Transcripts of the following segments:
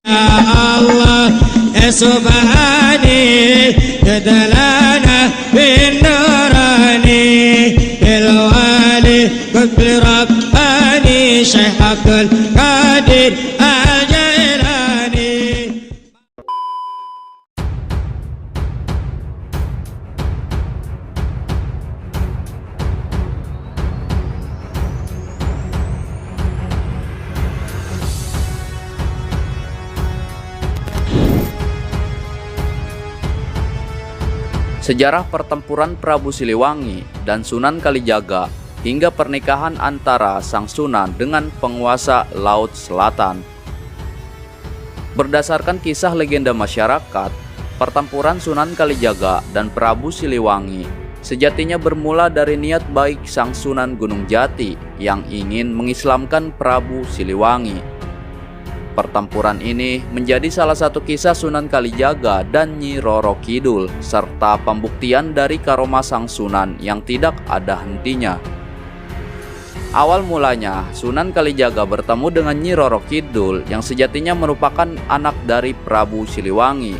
Allah subhani jadalana bin nurani bil wali qutbi rabbani syaikh qadir al-jailani. Sejarah pertempuran Prabu Siliwangi dan Sunan Kalijaga hingga pernikahan antara Sang Sunan dengan penguasa Laut Selatan. Berdasarkan kisah legenda masyarakat, pertempuran Sunan Kalijaga dan Prabu Siliwangi sejatinya bermula dari niat baik Sang Sunan Gunung Jati yang ingin mengislamkan Prabu Siliwangi. Pertempuran ini menjadi salah satu kisah Sunan Kalijaga dan Nyi Roro Kidul serta pembuktian dari karomah Sang Sunan yang tidak ada hentinya. Awal mulanya Sunan Kalijaga bertemu dengan Nyi Roro Kidul yang sejatinya merupakan anak dari Prabu Siliwangi.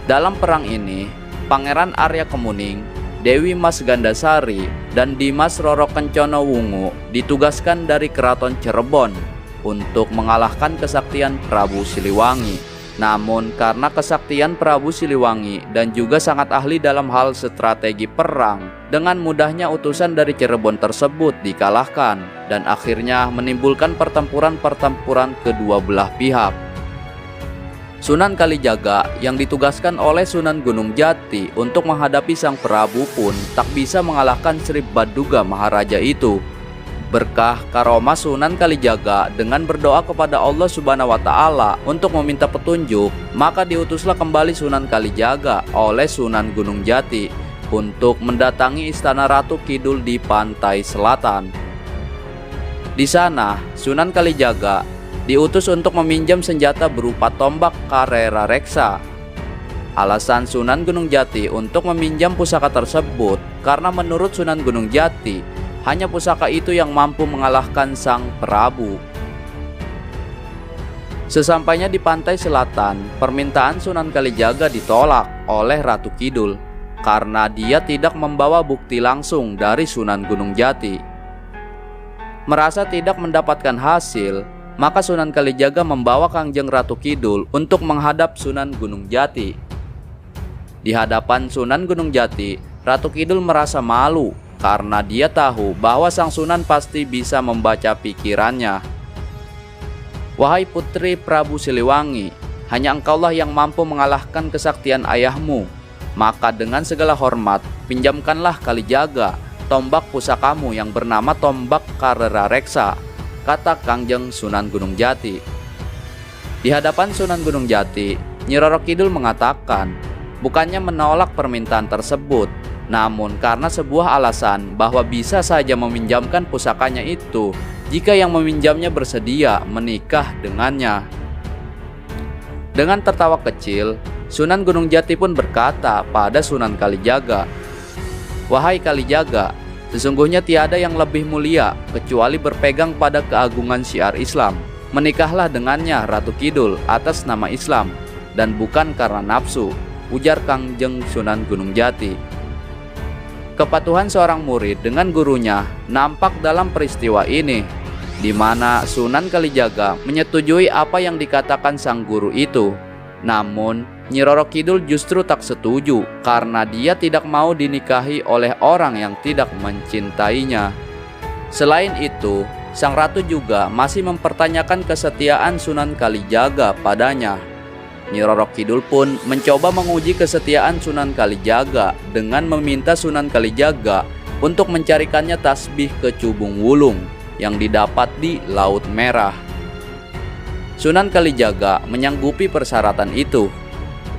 Dalam perang ini, Pangeran Arya Kemuning, Dewi Mas Gandasari, dan Dimas Roro Kencono Wungu ditugaskan dari Keraton Cirebon untuk mengalahkan kesaktian Prabu Siliwangi. Namun karena kesaktian Prabu Siliwangi dan juga sangat ahli dalam hal strategi perang, dengan mudahnya utusan dari Cirebon tersebut dikalahkan dan akhirnya menimbulkan pertempuran-pertempuran kedua belah pihak. Sunan Kalijaga yang ditugaskan oleh Sunan Gunung Jati untuk menghadapi Sang Prabu pun tak bisa mengalahkan Sri Baduga Maharaja itu. Berkah karomah Sunan Kalijaga dengan berdoa kepada Allah Subhanahu wa Ta'ala untuk meminta petunjuk, maka diutuslah kembali Sunan Kalijaga oleh Sunan Gunung Jati untuk mendatangi istana Ratu Kidul di pantai selatan. Di sana, Sunan Kalijaga diutus untuk meminjam senjata berupa tombak Karera Reksa. Alasan Sunan Gunung Jati untuk meminjam pusaka tersebut karena menurut Sunan Gunung Jati hanya pusaka itu yang mampu mengalahkan Sang Prabu. Sesampainya di pantai selatan, permintaan Sunan Kalijaga ditolak oleh Ratu Kidul karena dia tidak membawa bukti langsung dari Sunan Gunung Jati. Merasa tidak mendapatkan hasil, maka Sunan Kalijaga membawa Kangjeng Ratu Kidul untuk menghadap Sunan Gunung Jati. Di hadapan Sunan Gunung Jati, Ratu Kidul merasa malu karena dia tahu bahwa Sang Sunan pasti bisa membaca pikirannya. Wahai putri Prabu Siliwangi, hanya engkaulah yang mampu mengalahkan kesaktian ayahmu. Maka dengan segala hormat, pinjamkanlah Kalijaga tombak pusakamu yang bernama tombak Karera Reksa, kata Kangjeng Sunan Gunung Jati. Di hadapan Sunan Gunung Jati, Nyi Roro Kidul mengatakan, bukannya menolak permintaan tersebut, namun karena sebuah alasan bahwa bisa saja meminjamkan pusakanya itu jika yang meminjamnya bersedia menikah dengannya. Dengan tertawa kecil, Sunan Gunung Jati pun berkata pada Sunan Kalijaga, "Wahai Kalijaga, sesungguhnya tiada yang lebih mulia kecuali berpegang pada keagungan syiar Islam. Menikahlah dengannya Ratu Kidul atas nama Islam dan bukan karena nafsu," ujar Kangjeng Sunan Gunung Jati. Kepatuhan seorang murid dengan gurunya nampak dalam peristiwa ini, di mana Sunan Kalijaga menyetujui apa yang dikatakan sang guru itu. Namun, Nyi Roro Kidul justru tak setuju karena dia tidak mau dinikahi oleh orang yang tidak mencintainya. Selain itu, sang ratu juga masih mempertanyakan kesetiaan Sunan Kalijaga padanya. Nyi Roro Kidul pun mencoba menguji kesetiaan Sunan Kalijaga dengan meminta Sunan Kalijaga untuk mencarikannya tasbih kecubung wulung yang didapat di Laut Merah. Sunan Kalijaga menyanggupi persyaratan itu.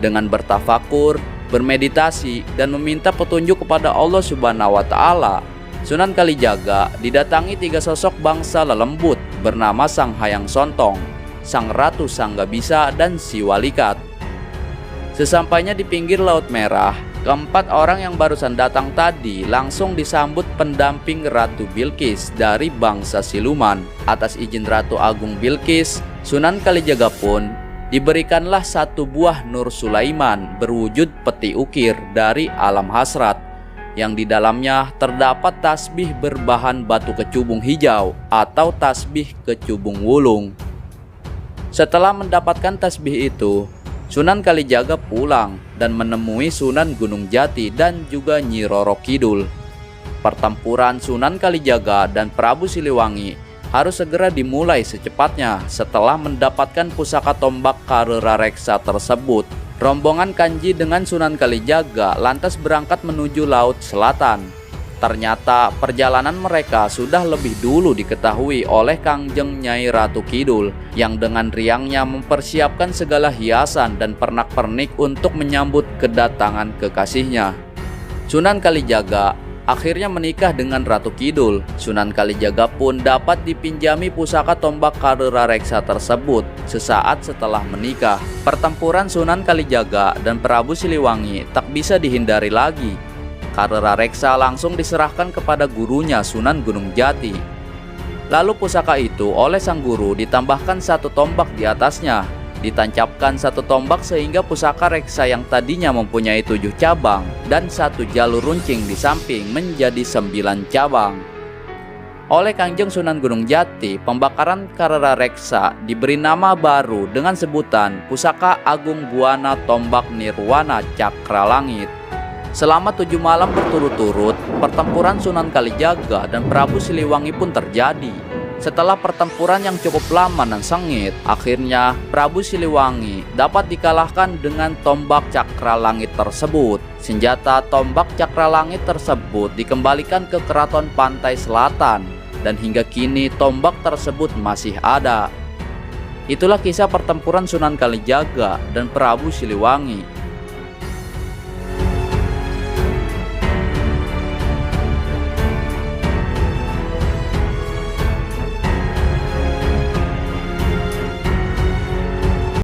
Dengan bertafakur, bermeditasi, dan meminta petunjuk kepada Allah Subhanahu wa Ta'ala, Sunan Kalijaga didatangi 3 sosok bangsa lelembut bernama Sang Hayang Sontong, Sang Ratu Sanggabisa, dan Si Walikat. Sesampainya di pinggir Laut Merah, keempat orang yang barusan datang tadi langsung disambut pendamping Ratu Bilqis dari bangsa siluman. Atas izin Ratu Agung Bilqis, Sunan Kalijaga pun diberikanlah satu buah Nur Sulaiman berwujud peti ukir dari alam hasrat, yang di dalamnya terdapat tasbih berbahan batu kecubung hijau atau tasbih kecubung wulung. Setelah mendapatkan tasbih itu, Sunan Kalijaga pulang dan menemui Sunan Gunung Jati dan juga Nyi Roro Kidul. Pertempuran Sunan Kalijaga dan Prabu Siliwangi harus segera dimulai secepatnya setelah mendapatkan pusaka tombak Karerareksa tersebut. Rombongan Kanji dengan Sunan Kalijaga lantas berangkat menuju Laut Selatan. Ternyata perjalanan mereka sudah lebih dulu diketahui oleh Kangjeng Nyai Ratu Kidul yang dengan riangnya mempersiapkan segala hiasan dan pernak-pernik untuk menyambut kedatangan kekasihnya. Sunan Kalijaga akhirnya menikah dengan Ratu Kidul. Sunan Kalijaga pun dapat dipinjami pusaka tombak Karerareksa tersebut sesaat setelah menikah. Pertempuran Sunan Kalijaga dan Prabu Siliwangi tak bisa dihindari lagi. Karerareksa langsung diserahkan kepada gurunya Sunan Gunung Jati. Lalu pusaka itu oleh sang guru ditambahkan satu tombak di atasnya. Ditancapkan satu tombak sehingga pusaka reksa yang tadinya mempunyai 7 cabang dan satu jalur runcing di samping menjadi 9 cabang. Oleh Kangjeng Sunan Gunung Jati, pembakaran Karerareksa diberi nama baru dengan sebutan Pusaka Agung Buana Tombak Nirwana Cakra Langit. Selama 7 malam berturut-turut, pertempuran Sunan Kalijaga dan Prabu Siliwangi pun terjadi. Setelah pertempuran yang cukup lama dan sengit, akhirnya Prabu Siliwangi dapat dikalahkan dengan tombak Cakra Langit tersebut. Senjata tombak Cakra Langit tersebut dikembalikan ke Keraton Pantai Selatan, dan hingga kini tombak tersebut masih ada. Itulah kisah pertempuran Sunan Kalijaga dan Prabu Siliwangi.